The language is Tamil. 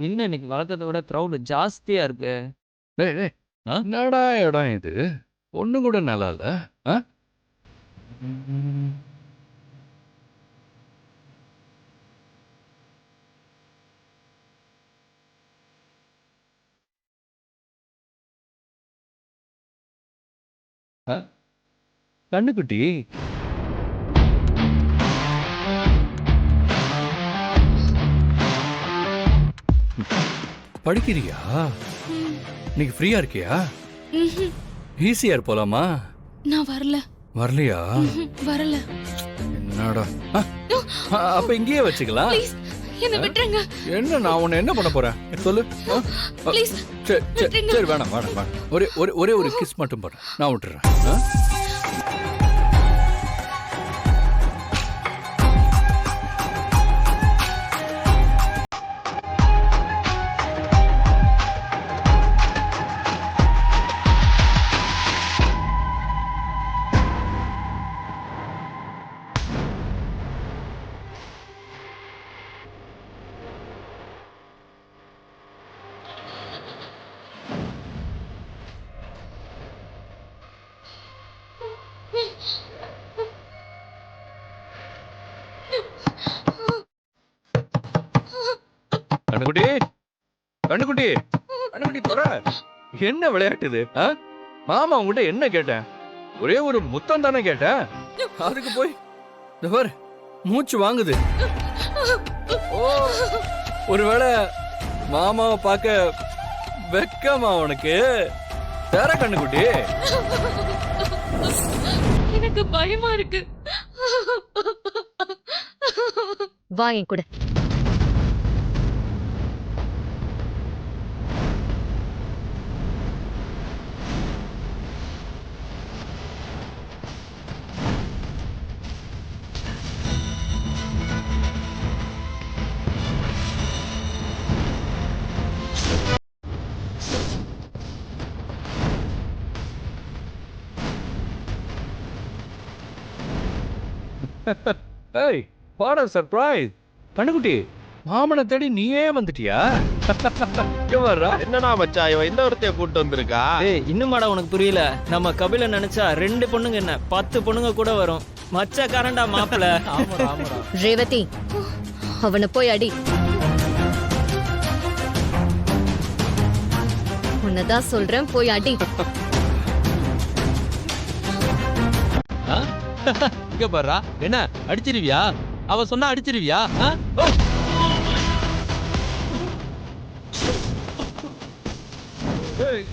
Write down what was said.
இல்ல இன்னைக்கு வழக்கத்த விட கிரவுட் ஜாஸ்தியா இருக்கு. டேய் டேய் ஆ? என்னடா இடம் இது? ஒண்ணு கூட நல்லா இல்ல. ஆ? ஆ? கண்ணுக்குட்டி படிக்கிறியா? இன்னைக்கு ஃப்ரீயா இருக்கியா? ஈஸியார் போலாமா? நான் வரல. வரலையா? வரல. என்னடா? அப்ப இங்கேயே வச்சுக்கலாம். ப்ளீஸ் என்ன விட்டுருங்க. என்ன நான் உன்னை என்ன பண்ண போறேன் சொல்லு. ப்ளீஸ் சரி வேணாம் வேணாம் வேணாம். ஒரே ஒரு கிஸ் மட்டும் போடுறேன், நான் விட்டுறேன். கண்ணுக்குட்டி கண்ணுக்குட்டி கண்ணுக்குட்டி தொற. என்ன விளையாட்டு இது? மாமா உங்ககிட்ட என்ன கேட்டேன்? ஒரே ஒரு முத்தம் தானே கேட்டேன். அதுக்கு போய் இந்த பாரு மூச்சு வாங்குது. ஓ ஒருவேளை மாமாவை பார்க்க வெக்கமா உனக்கு? தர கண்ணுக்குட்டி. எனக்கு பயமா இருக்கு. வா என் கூட. ஏய் வாட் a சர்ப்ரைஸ். கண்ணுக்குட்டி மாமனை தேடி நீயே வந்துட்டியா? இங்க வர்றா. என்னடா மச்சான் இவன் இந்த ஒருத்தைய கூட்டு வந்திருக்கா? ஏய் இன்னுமாடா உனக்கு புரியல? நம்ம கபில நினைச்சா 2 பொண்ணுங்க என்ன 10 பொண்ணுங்க கூட வரும். மச்சக்காரன்டா மாப்பிள. ரேவதி, அவனை போய் அடி. உன்னதான் சொல்றேன், போய் அடி. இங்க பாருடா, என்ன அடிச்சிருவியா? அவ சொன்னா அடிச்சிருவியா? ஏய்